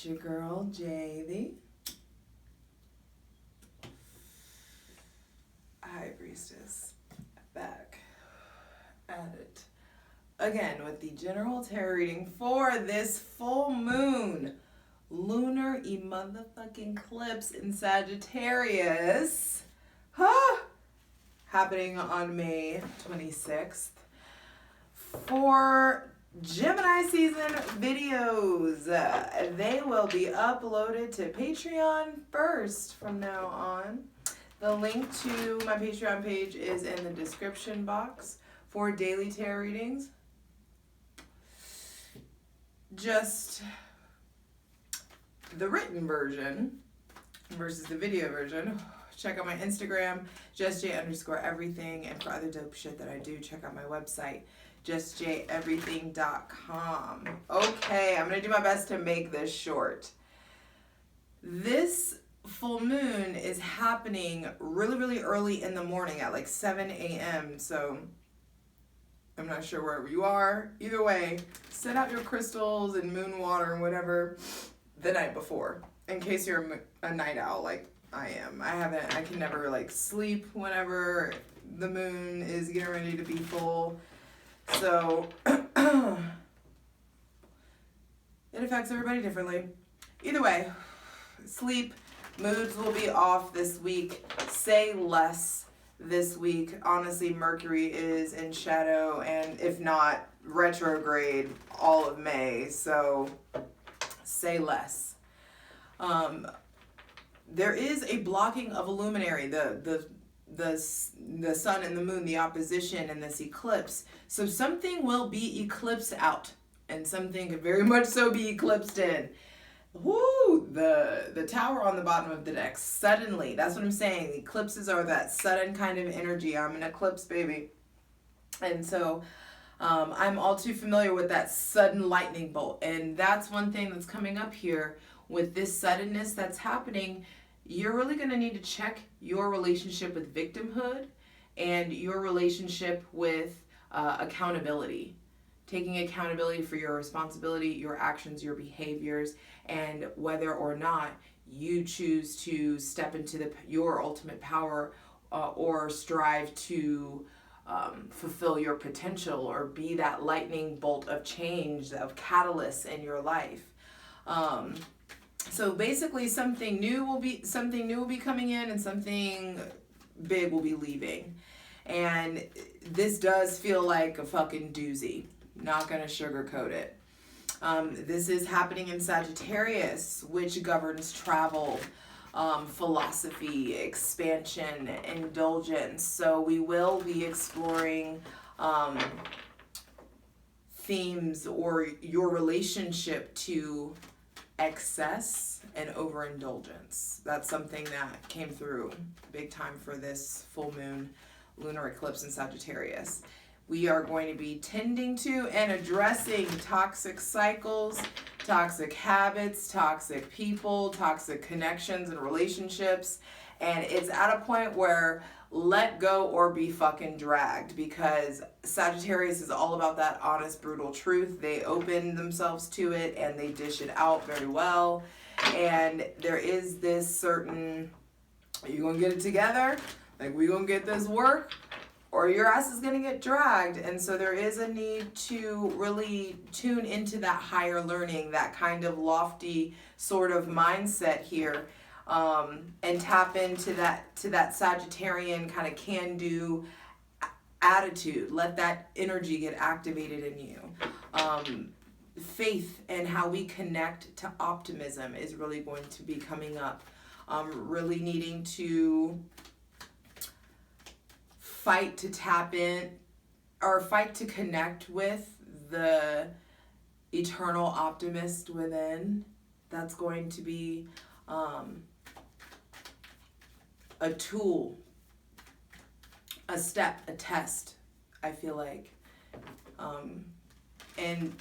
It's your girl, Javy. High Priestess. Back at it again with the general tarot reading for this full moon. Lunar motherfucking eclipse in Sagittarius. Happening on May 26th. For Gemini season videos, they will be uploaded to Patreon first from now on. The link to my Patreon page is in the description box for daily tarot readings. Just the written version versus the video version. Check out my Instagram, justj_everything, and for other dope shit that I do, check out my website, justjeverything.com. Okay, I'm gonna do my best to make this short. This full moon is happening really early in the morning at like 7 a.m. So I'm not sure wherever you are. Either way, set out your crystals and moon water and whatever the night before, in case you're a night owl like I am. I can never like sleep whenever the moon is getting ready to be full. So it affects everybody differently. Either way, sleep, moods will be off this week. Say less this week. Honestly, Mercury is in shadow and if not retrograde all of May. So say less. There is a blocking of a luminary, the sun and the moon, the opposition and this eclipse. So something will be eclipsed out and something could very much so be eclipsed in. Woo! The tower on the bottom of the deck. Suddenly, that's what I'm saying. The eclipses are that sudden kind of energy. I'm an eclipse, baby. And so I'm all too familiar with that sudden lightning bolt. And that's one thing that's coming up here with this suddenness that's happening. You're really going to need to check your relationship with victimhood and your relationship with accountability. Taking accountability for your responsibility, your actions, your behaviors, and whether or not you choose to step into your ultimate power or strive to fulfill your potential or be that lightning bolt of change, of catalyst in your life. So basically something new will be coming in and something big will be leaving. And this does feel like a fucking doozy. Not gonna sugarcoat it. This is happening in Sagittarius, which governs travel, philosophy, expansion, indulgence. So we will be exploring themes or your relationship to excess and overindulgence. That's something that came through big time for this full moon lunar eclipse in Sagittarius. We are going to be tending to and addressing toxic cycles, toxic habits, toxic people, toxic connections and relationships. And it's at a point where let go or be fucking dragged, because Sagittarius is all about that honest, brutal truth. They open themselves to it and they dish it out very well. And there is this certain, are you gonna get it together? Like, we gonna get this work? Or your ass is gonna get dragged. And so there is a need to really tune into that higher learning, that kind of lofty sort of mindset here, and tap into that Sagittarian kind of can-do attitude. Let that energy get activated in you. Faith and how we connect to optimism is really going to be coming up. Really needing to fight to tap in or fight to connect with the eternal optimist within. That's going to be a tool, a step, a test, I feel like. And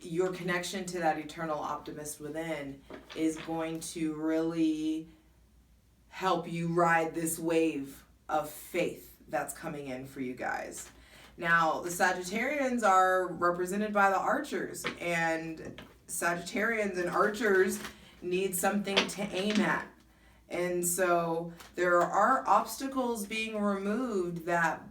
your connection to that eternal optimist within is going to really help you ride this wave of faith that's coming in for you guys. Now, the Sagittarians are represented by the archers, and Sagittarians and Archers need something to aim at. And so there are obstacles being removed that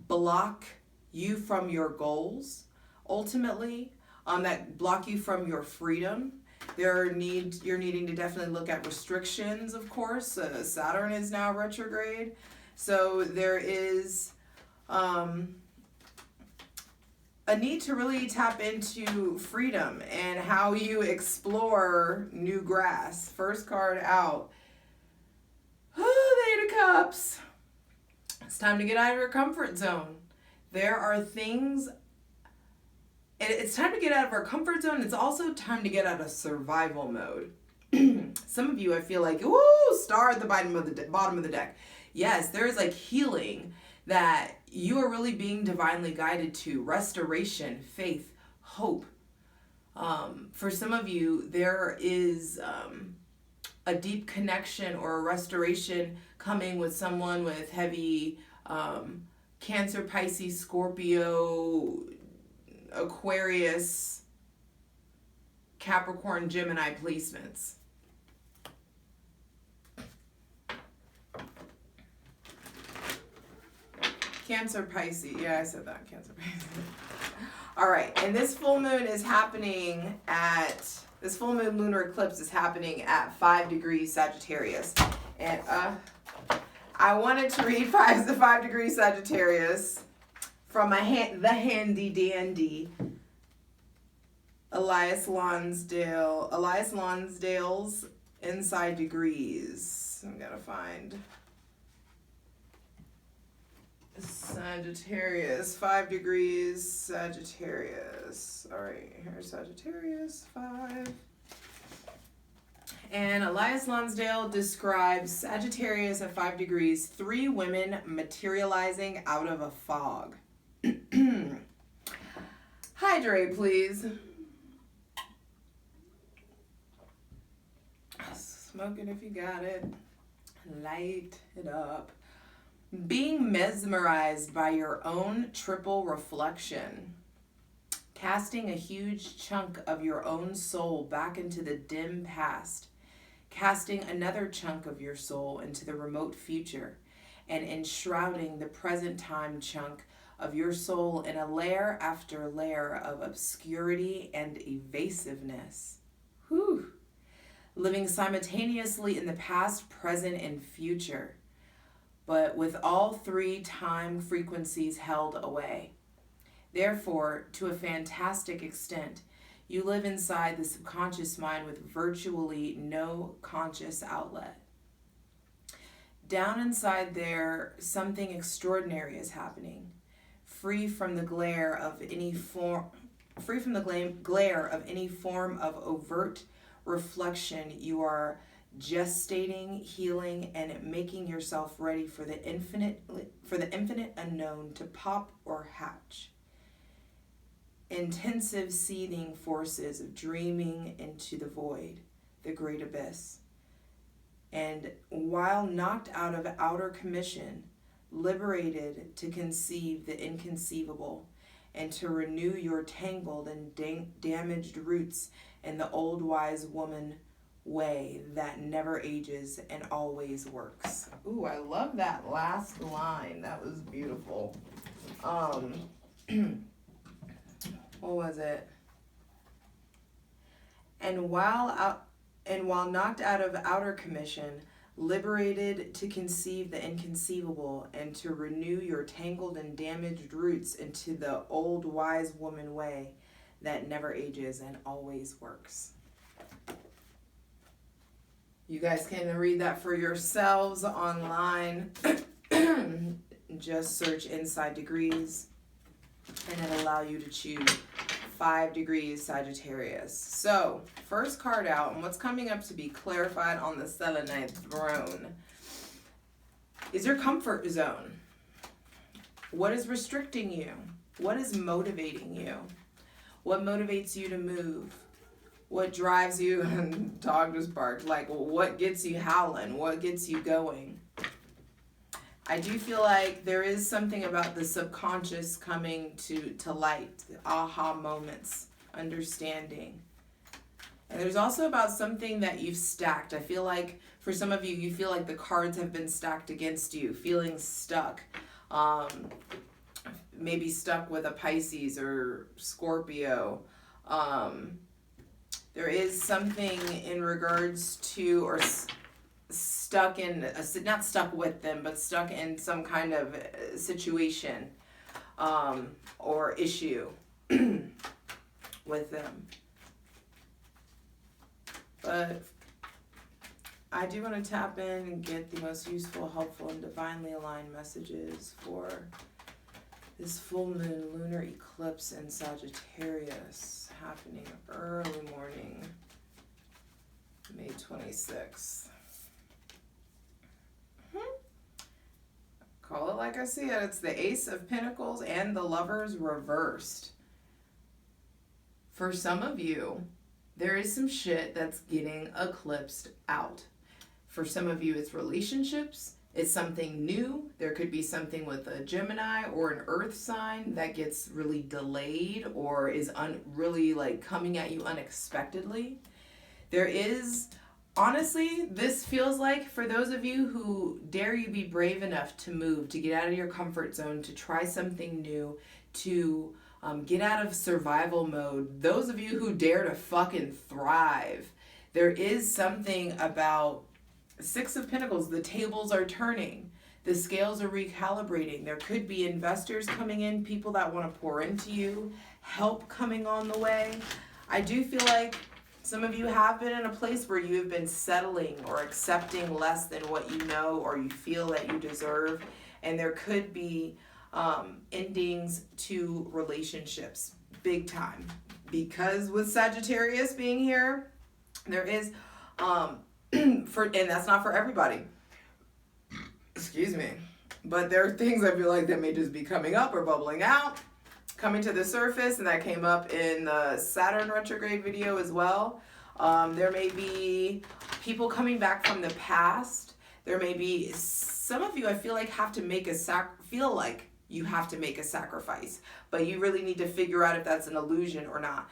block you from your goals, ultimately, that block you from your freedom. You're needing to definitely look at restrictions, of course. Saturn is now retrograde. So there is a need to really tap into freedom and how you explore new grass. First card out. Oh, the Eight of Cups. It's time to get out of your comfort zone. There are things, it's time to get out of our comfort zone. It's also time to get out of survival mode. Some of you, I feel like, ooh, star at the bottom of the deck. Yes, there is like healing that you are really being divinely guided to. Restoration, faith, hope. For some of you, there is a deep connection or a restoration coming with someone with heavy Cancer, Pisces, Scorpio, Aquarius, Capricorn, Gemini placements. Cancer, Pisces. Yeah, I said that. Cancer, Pisces. All right. And this full moon is happening this full moon lunar eclipse is happening at 5 degrees Sagittarius. And I wanted to read 5 degrees Sagittarius from the handy dandy Elias Lonsdale's Inside Degrees. I'm gonna find Sagittarius, 5 degrees Sagittarius. All right, here's Sagittarius 5. And Elias Lonsdale describes Sagittarius at 5 degrees, 3 women materializing out of a fog. Hydrate, please. Smoke it if you got it. Light it up. Being mesmerized by your own triple reflection. Casting a huge chunk of your own soul back into the dim past. Casting another chunk of your soul into the remote future. And enshrouding the present time chunk of your soul in a layer after layer of obscurity and evasiveness. Whew. Living simultaneously in the past, present, and future, but with all 3 time frequencies held away. Therefore, to a fantastic extent, you live inside the subconscious mind with virtually no conscious outlet. Down inside there, something extraordinary is happening, free from the glare of any form of overt reflection. You are gestating, healing, and making yourself ready for the infinite unknown to pop or hatch. Intensive seething forces of dreaming into the void, the great abyss. And while knocked out of outer commission, liberated to conceive the inconceivable and to renew your tangled and damaged roots in the old wise woman way that never ages and always works. Ooh, I love that last line. That was beautiful. What was it? And while knocked out of outer commission, liberated to conceive the inconceivable and to renew your tangled and damaged roots into the old wise woman way that never ages and always works. You guys can read that for yourselves online. Just search Inside Degrees and it'll allow you to choose 5 degrees Sagittarius. So, first card out, and what's coming up to be clarified on the Selenite throne is your comfort zone. What is restricting you? What is motivating you? What motivates you to move? What drives you? And dog just barked. Like, what gets you howling? What gets you going? I do feel like there is something about the subconscious coming to light, the aha moments, understanding. And there's also about something that you've stacked. I feel like for some of you, you feel like the cards have been stacked against you, feeling stuck. Maybe stuck with a Pisces or Scorpio. There is something in regards to, or stuck in, not stuck with them, but stuck in some kind of situation or issue with them. But I do want to tap in and get the most useful, helpful, and divinely aligned messages for this full moon lunar eclipse in Sagittarius happening early morning, May 26th. Call it like I see it. It's the Ace of Pentacles and the Lovers reversed. For some of you, there is some shit that's getting eclipsed out. For some of you, it's relationships. It's something new. There could be something with a Gemini or an Earth sign that gets really delayed or is really like coming at you unexpectedly. There is, honestly, this feels like for those of you who dare you be brave enough to move, to get out of your comfort zone, to try something new, to get out of survival mode, those of you who dare to fucking thrive, there is something about Six of Pentacles. The tables are turning. The scales are recalibrating. There could be investors coming in, people that want to pour into you, help coming on the way. I do feel like some of you have been in a place where you have been settling or accepting less than what you know or you feel that you deserve. And there could be endings to relationships, big time. Because with Sagittarius being here, there is, and that's not for everybody. Excuse me. But there are things I feel like that may just be coming up or bubbling out, coming to the surface, and that came up in the Saturn retrograde video as well. There may be people coming back from the past. There may be some of you, I feel like, have to make feel like you have to make a sacrifice, but you really need to figure out if that's an illusion or not.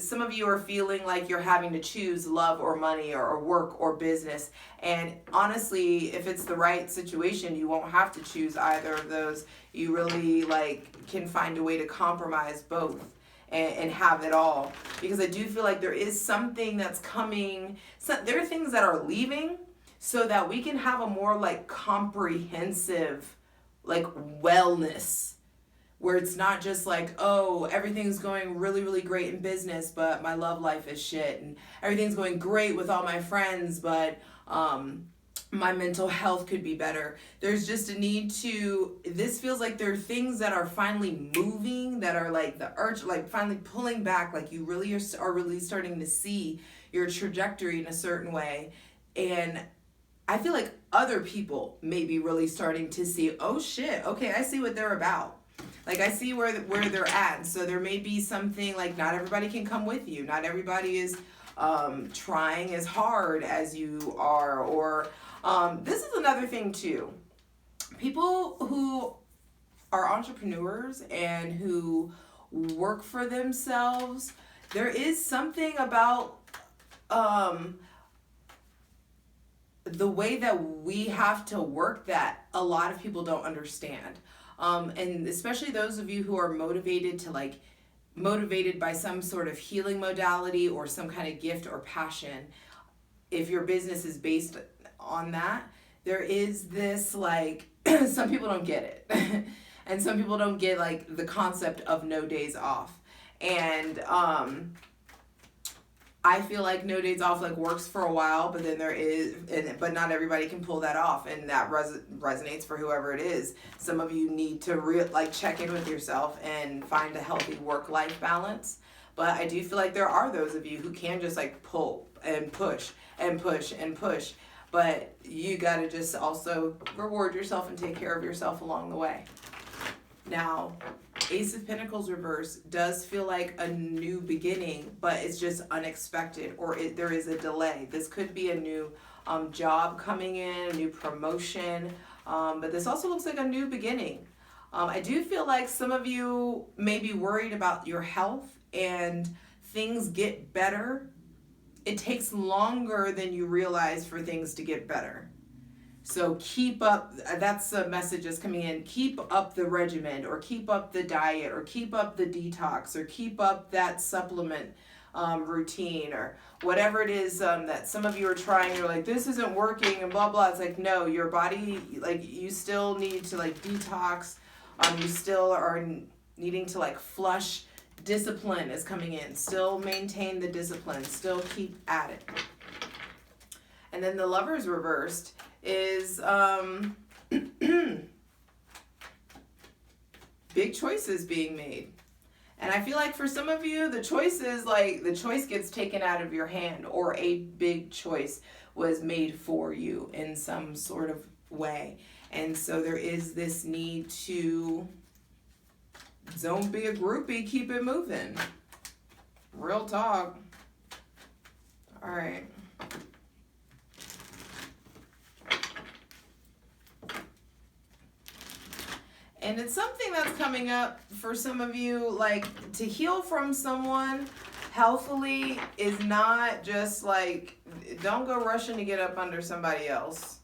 Some of you are feeling like you're having to choose love or money or work or business. And honestly, if it's the right situation, you won't have to choose either of those. You really can find a way to compromise both and have it all. Because I do feel like there is something that's coming. So there are things that are leaving so that we can have a more comprehensive wellness, where it's not just oh, everything's going really, really great in business, but my love life is shit, and everything's going great with all my friends, but my mental health could be better. There's just a need to, this feels like there are things that are finally moving, that are the urge, finally pulling back, you really are really starting to see your trajectory in a certain way. And I feel like other people may be really starting to see, oh shit, okay, I see what they're about. I see where they're at. So there may be something not everybody can come with you. Not everybody is trying as hard as you are. Or this is another thing too. People who are entrepreneurs and who work for themselves, there is something about the way that we have to work that a lot of people don't understand. And especially those of you who are motivated to motivated by some sort of healing modality or some kind of gift or passion. If your business is based on that, there is this some people don't get it. And some people don't get the concept of no days off. And I feel like no days off works for a while, but then but not everybody can pull that off, and that resonates for whoever it is. Some of you need to check in with yourself and find a healthy work-life balance. But I do feel like there are those of you who can just pull and push and push and push. But you gotta just also reward yourself and take care of yourself along the way. Now, Ace of Pentacles reverse does feel like a new beginning, but it's just unexpected, or there is a delay. This could be a new job coming in, a new promotion, but this also looks like a new beginning. I do feel like some of you may be worried about your health and things get better, it takes longer than you realize for things to get better. So keep up, that's the message that's coming in, keep up the regimen, or keep up the diet, or keep up the detox, or keep up that supplement routine, or whatever it is that some of you are trying. You're like, this isn't working and blah blah. It's like, no, your body, like, you still need to like detox. You still are needing to like flush. Discipline is coming in. Still maintain the discipline. Still keep at it. And then the Lovers reversed is big choices being made. And I feel like for some of you, the choice is like the choice gets taken out of your hand, or a big choice was made for you in some sort of way. And so there is this need to don't be a groupie, keep it moving. Real talk. All right. And it's something that's coming up for some of you, like, to heal from someone healthily is not just like, don't go rushing to get up under somebody else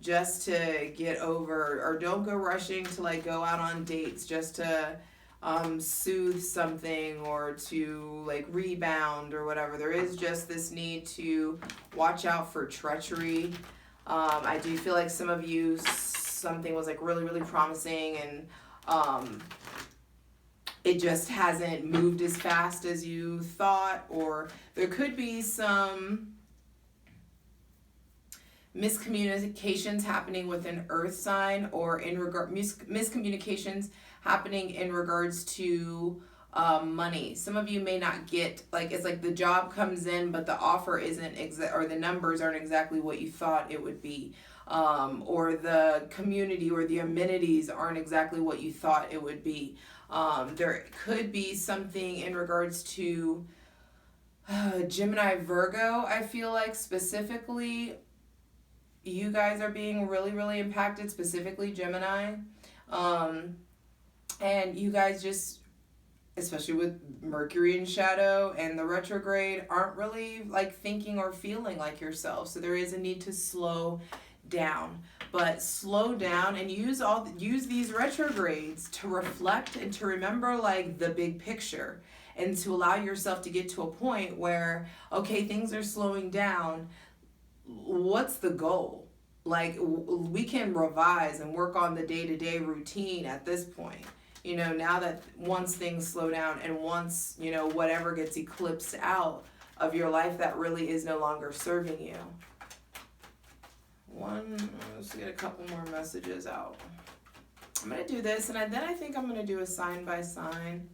just to get over, or don't go rushing to like go out on dates just to soothe something or to like rebound or whatever. There is just this need to watch out for treachery. I do feel like some of you, something was like really, really promising, and it just hasn't moved as fast as you thought, or there could be some miscommunications happening with an earth sign, or in regard miscommunications happening in regards to money. Some of you may not get, like, it's like the job comes in but the offer isn't or the numbers aren't exactly what you thought it would be, or the community or the amenities aren't exactly what you thought it would be. There could be something in regards to Gemini, Virgo. I feel like specifically you guys are being really, really impacted, specifically Gemini. And you guys just, especially with Mercury in shadow and the retrograde, aren't really like thinking or feeling like yourself. So there is a need to slow down. But slow down and use these retrogrades to reflect and to remember like the big picture, and to allow yourself to get to a point where, okay, things are slowing down. What's the goal? Like, we can revise and work on the day-to-day routine at this point. You know, now that once things slow down and once, you know, whatever gets eclipsed out of your life that really is no longer serving you. Let's get a couple more messages out. I'm going to do this, and then I think I'm going to do a sign by sign,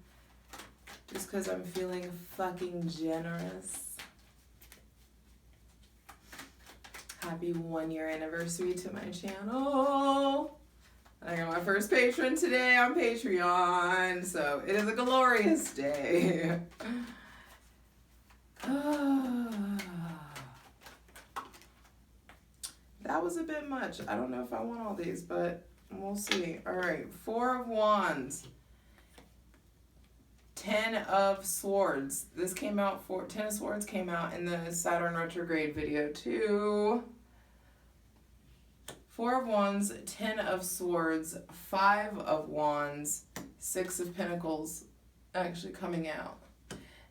just because I'm feeling fucking generous. Happy 1-year anniversary to my channel. I got my first patron today on Patreon, so it is a glorious day. That was a bit much. I don't know if I want all these, but we'll see. All right, 4 of Wands. 10 of Swords. This came out 10 of Swords came out in the Saturn retrograde video too. 4 of Wands, 10 of Swords, 5 of Wands, 6 of Pentacles actually coming out.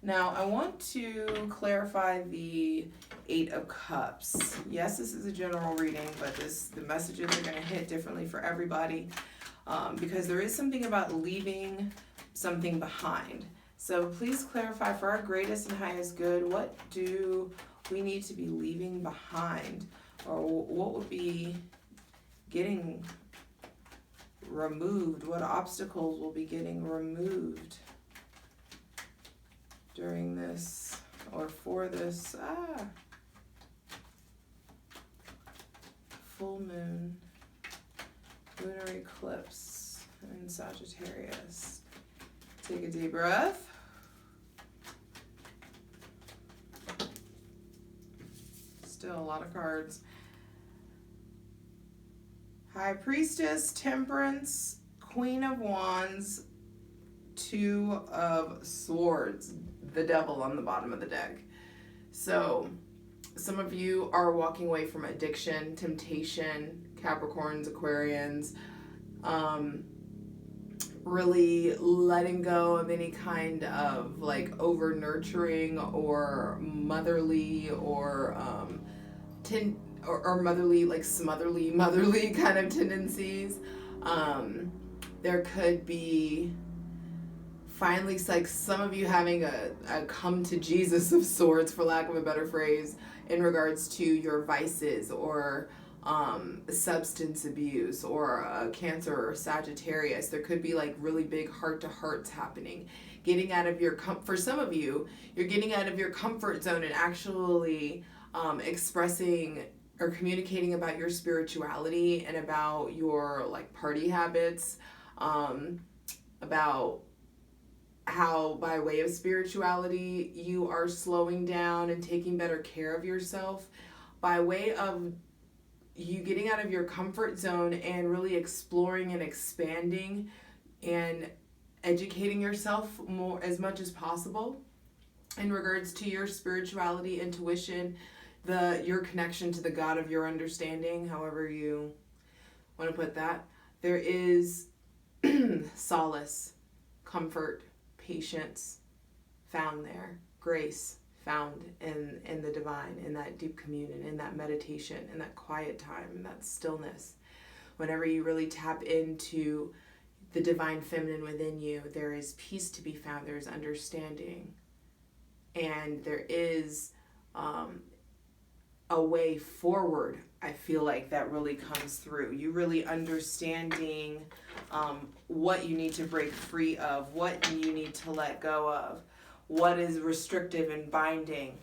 Now, I want to clarify the 8 of Cups. Yes, this is a general reading, but the messages are going to hit differently for everybody, because there is something about leaving something behind. So please clarify, for our greatest and highest good, what do we need to be leaving behind? Or what would be getting removed? What obstacles will be getting removed during this or for this full moon, lunar eclipse in Sagittarius? Take a deep breath. Still a lot of cards. High Priestess, Temperance, Queen of Wands, 2 of Swords. the devil on the bottom of the deck. So some of you are walking away from addiction, temptation, Capricorns, Aquarians, really letting go of any kind of like over nurturing or motherly or motherly, like motherly kind of tendencies. There could be finally, like some of you having a come to Jesus of sorts, for lack of a better phrase, in regards to your vices or substance abuse or Cancer or Sagittarius. There could be like really big heart-to-hearts happening. Getting out of your for some of you, you're getting out of your comfort zone and actually expressing or communicating about your spirituality and about your like party habits, about how by way of spirituality you are slowing down and taking better care of yourself, by way of you getting out of your comfort zone and really exploring and expanding and educating yourself more as much as possible in regards to your spirituality, intuition, your connection to the God of your understanding, however you want to put that. There is solace, comfort, patience found there, grace found in the divine, in that deep communion, in that meditation, in that quiet time, in that stillness. Whenever you really tap into the divine feminine within you, there is peace to be found, there's understanding, and there is a way forward. I feel like that really comes through. You really understanding what you need to break free of, what you need to let go of, what is restrictive and binding.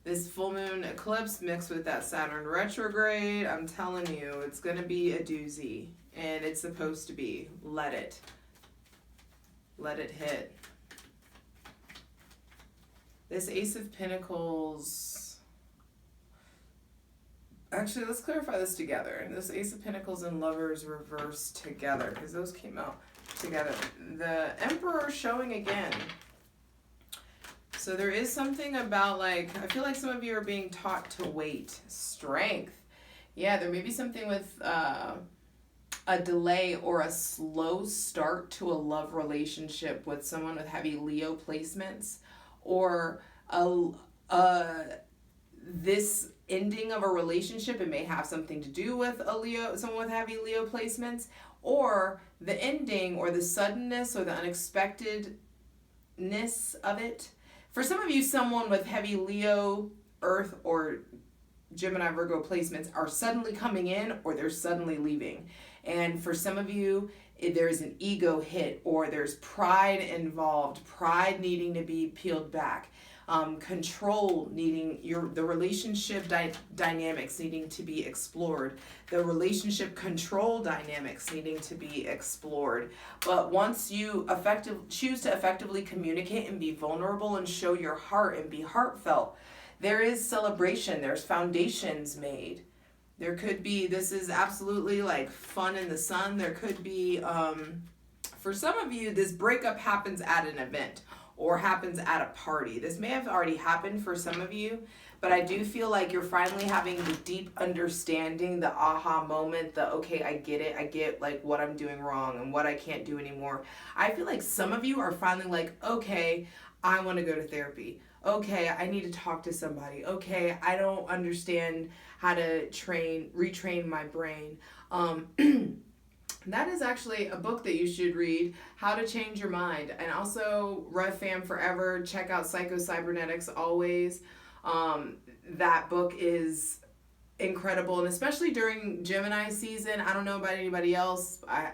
This full moon eclipse mixed with that Saturn retrograde, I'm telling you, it's going to be a doozy. And it's supposed to be. Let it hit. This Ace of Pentacles, actually let's clarify this together. This Ace of Pentacles and Lovers reversed together, because those came out together. The Emperor showing again. So there is something about, like, I feel like some of you are being taught to wait. Strength. Yeah, there may be something with a delay or a slow start to a love relationship with someone with heavy Leo placements, or this ending of a relationship. It may have something to do with someone with heavy Leo placements, or the ending or the suddenness or the unexpectedness of it. For some of you, someone with heavy Leo, Earth, or Gemini, Virgo placements are suddenly coming in, or they're suddenly leaving. And for some of you, there's an ego hit, or there's pride involved, pride needing to be peeled back, control needing, the relationship dynamics needing to be explored, the relationship control dynamics needing to be explored. But once you choose to effectively communicate and be vulnerable and show your heart and be heartfelt, there is celebration, there's foundations made. There could be, this is absolutely like fun in the sun. There could be, for some of you, this breakup happens at an event or happens at a party. This may have already happened for some of you, but I do feel like you're finally having the deep understanding, the aha moment, the, okay, I get it. I get like what I'm doing wrong and what I can't do anymore. I feel like some of you are finally like, okay, I want to go to therapy. Okay, I need to talk to somebody. Okay, I don't understand how to retrain my brain. That is actually a book that you should read, How to Change Your Mind. And also, Rev Fam Forever, check out Psycho-Cybernetics always. That book is incredible, and especially during Gemini season. I don't know about anybody else. I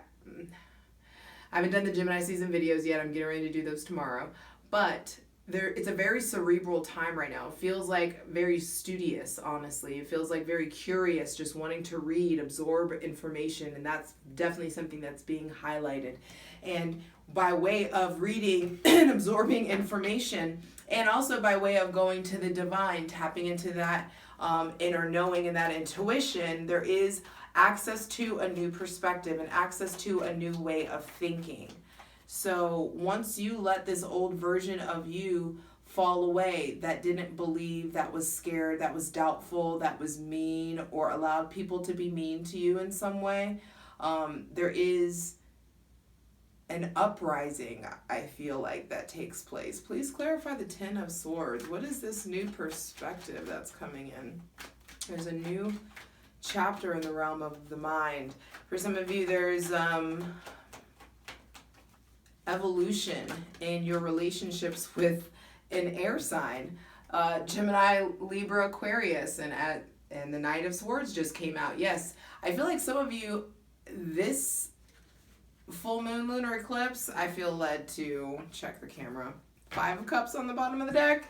haven't done the Gemini season videos yet. I'm getting ready to do those tomorrow. But it's a very cerebral time right now. It feels like very studious, honestly. It feels like very curious, just wanting to read, absorb information, and that's definitely something that's being highlighted. And by way of reading and absorbing information, and also by way of going to the divine, tapping into that inner knowing and that intuition, there is access to a new perspective and access to a new way of thinking. So once you let this old version of you fall away, that didn't believe, that was scared, that was doubtful, that was mean, or allowed people to be mean to you in some way, there is an uprising, I feel like, that takes place. Please clarify the Ten of Swords. What is this new perspective that's coming in? There's a new chapter in the realm of the mind. For some of you, there's evolution in your relationships with an air sign. Gemini, Libra, Aquarius, and the Knight of Swords just came out. Yes, I feel like some of you, this full moon lunar eclipse, I feel led to check the camera. 5 of Cups on the bottom of the deck.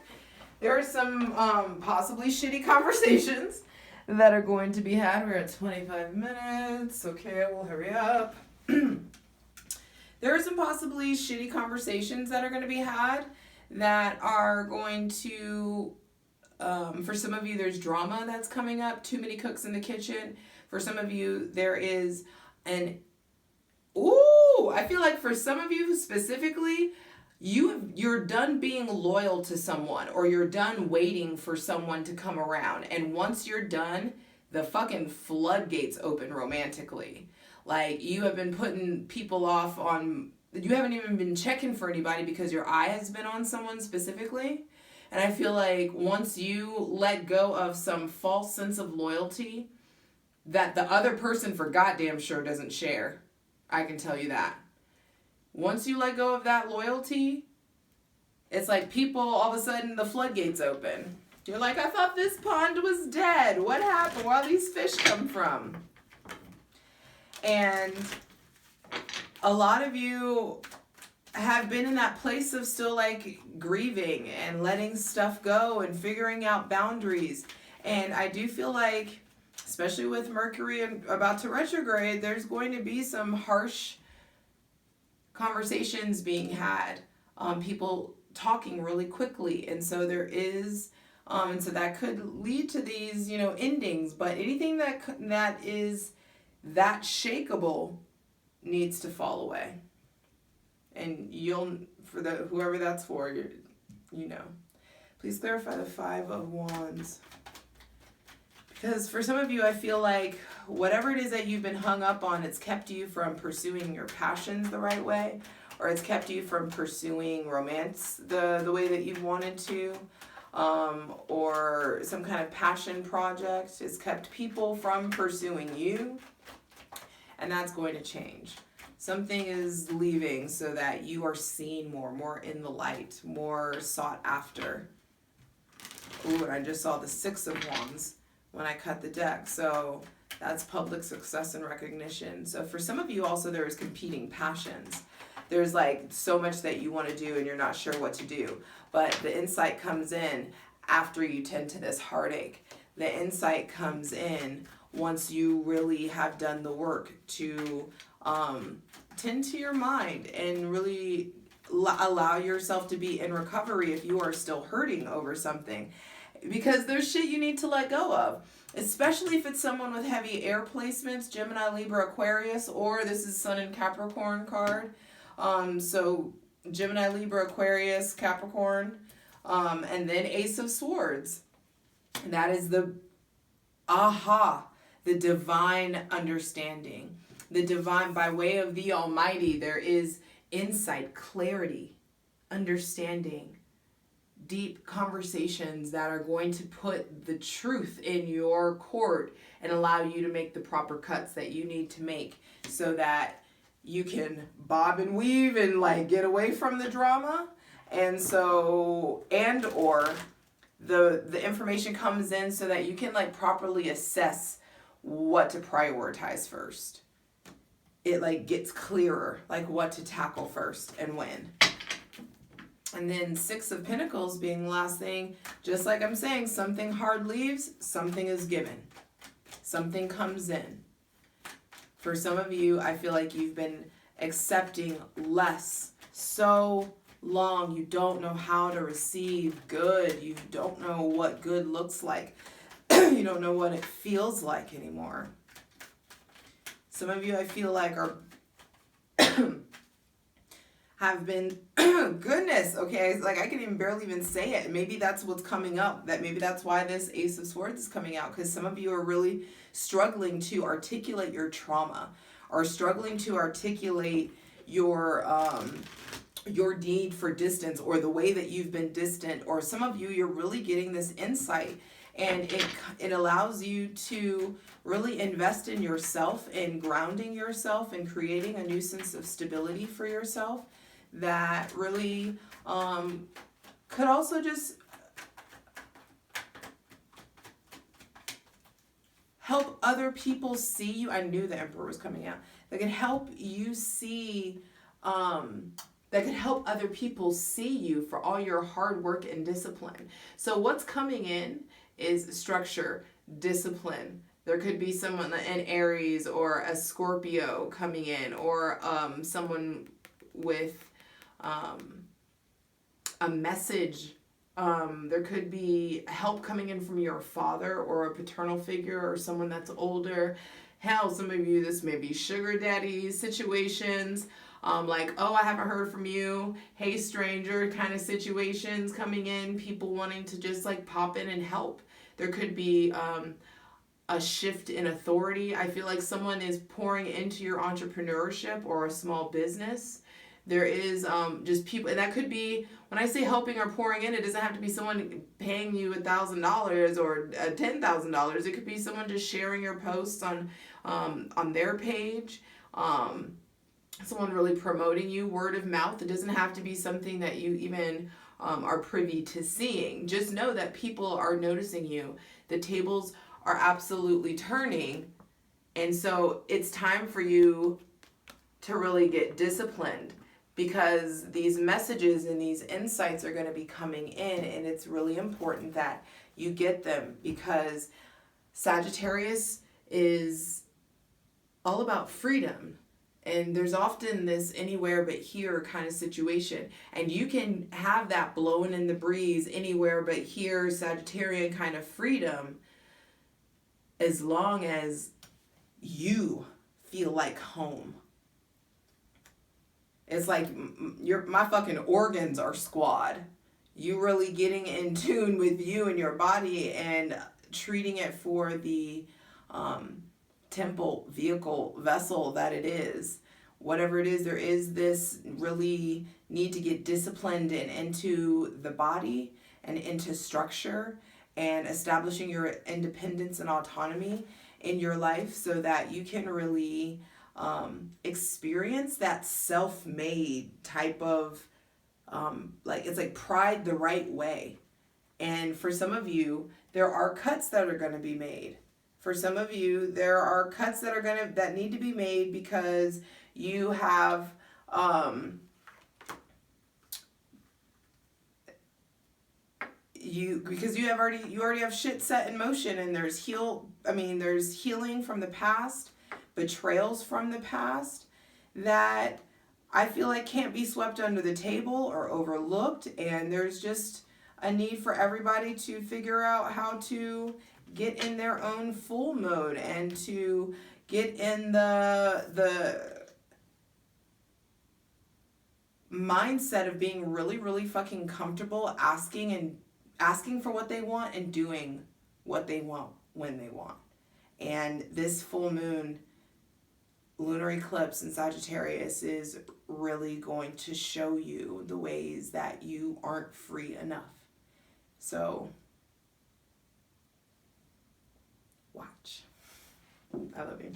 There are some possibly shitty conversations that are going to be had. We're at 25 minutes. Okay, we'll hurry up. There are some possibly shitty conversations that are going to be had that are going to, for some of you, there's drama that's coming up. Too many cooks in the kitchen. For some of you, there is I feel like for some of you specifically, you're done being loyal to someone, or you're done waiting for someone to come around. And once you're done, the fucking floodgates open romantically. Like, you have been putting people off on, you haven't even been checking for anybody because your eye has been on someone specifically. And I feel like once you let go of some false sense of loyalty that the other person for goddamn sure doesn't share, I can tell you that. Once you let go of that loyalty, it's like people, all of a sudden, the floodgates open. You're like, I thought this pond was dead. What happened? Where all these fish come from? And a lot of you have been in that place of still like grieving and letting stuff go and figuring out boundaries. And I do feel like, especially with Mercury about to retrograde, there's going to be some harsh conversations being had, people talking really quickly. And so there is, and so that could lead to these, endings. But anything that is that shakeable needs to fall away. And for whoever that's for, Please clarify the 5 of Wands. Because for some of you, I feel like whatever it is that you've been hung up on, it's kept you from pursuing your passions the right way, or it's kept you from pursuing romance the way that you've wanted to, or some kind of passion project. It's kept people from pursuing you, and that's going to change. Something is leaving so that you are seen more in the light, more sought after. Ooh, and I just saw the 6 of Wands when I cut the deck. So that's public success and recognition. So for some of you also, there is competing passions. There's like so much that you want to do and you're not sure what to do. But the insight comes in after you tend to this heartache. The insight comes in once you really have done the work to tend to your mind and really allow yourself to be in recovery if you are still hurting over something. Because there's shit you need to let go of, especially if it's someone with heavy air placements, Gemini, Libra, Aquarius, or this is Sun and Capricorn card. So Gemini, Libra, Aquarius, Capricorn, and then Ace of Swords. And that is the divine understanding. The divine, by way of the Almighty, there is insight, clarity, understanding, deep conversations that are going to put the truth in your court and allow you to make the proper cuts that you need to make so that you can bob and weave and like get away from the drama. And so, or the information comes in so that you can like properly assess what to prioritize first. It like gets clearer, like what to tackle first and when. And then 6 of Pentacles being the last thing, just like I'm saying, something hard leaves, something is given. Something comes in. For some of you, I feel like you've been accepting less so long. You don't know how to receive good. You don't know what good looks like. You don't know what it feels like anymore. Some of you, I feel like, are have been, goodness, okay, it's like I can even barely even say it. Maybe that's what's coming up. That maybe that's why this Ace of Swords is coming out, because some of you are really struggling to articulate your trauma, or struggling to articulate your need for distance, or the way that you've been distant. Or some of you, you're really getting this insight, and it allows you to really invest in yourself, in grounding yourself, and creating a new sense of stability for yourself that really could also just help other people see you. I knew the Emperor was coming out. That can help you see, that could help other people see you for all your hard work and discipline. So what's coming in is structure, discipline. There could be someone in Aries or a Scorpio coming in, or someone with a message. There could be help coming in from your father or a paternal figure, or someone that's older. Hell, some of you, this may be sugar daddy situations, like, oh, I haven't heard from you, hey stranger kind of situations coming in, people wanting to just like pop in and help. There could be a shift in authority. I feel like someone is pouring into your entrepreneurship or a small business. There is just people, and that could be, when I say helping or pouring in, it doesn't have to be someone paying you $1,000 or $10,000. It could be someone just sharing your posts on their page. Someone really promoting you, word of mouth. It doesn't have to be something that you even are privy to seeing. Just know that people are noticing you. The tables are absolutely turning, and so it's time for you to really get disciplined, because these messages and these insights are going to be coming in, and it's really important that you get them, because Sagittarius is all about freedom. And there's often this anywhere but here kind of situation. And you can have that blowing in the breeze, anywhere but here, Sagittarian kind of freedom, as long as you feel like home. It's like my fucking organs are squad. You really getting in tune with you and your body, and treating it for the temple, vehicle, vessel that it is. Whatever it is, there is this really need to get disciplined and into the body and into structure, and establishing your independence and autonomy in your life, so that you can really experience that self-made type of like, it's like pride the right way. And for some of you, there are cuts that are going to be made. For some of you, there are cuts that need to be made, because you have you already have shit set in motion, and there's healing from the past, betrayals from the past that I feel like can't be swept under the table or overlooked. And there's just a need for everybody to figure out how to get in their own full mode, and to get in the mindset of being really, really fucking comfortable asking for what they want, and doing what they want when they want. And this full moon, lunar eclipse in Sagittarius, is really going to show you the ways that you aren't free enough. So watch. I love you.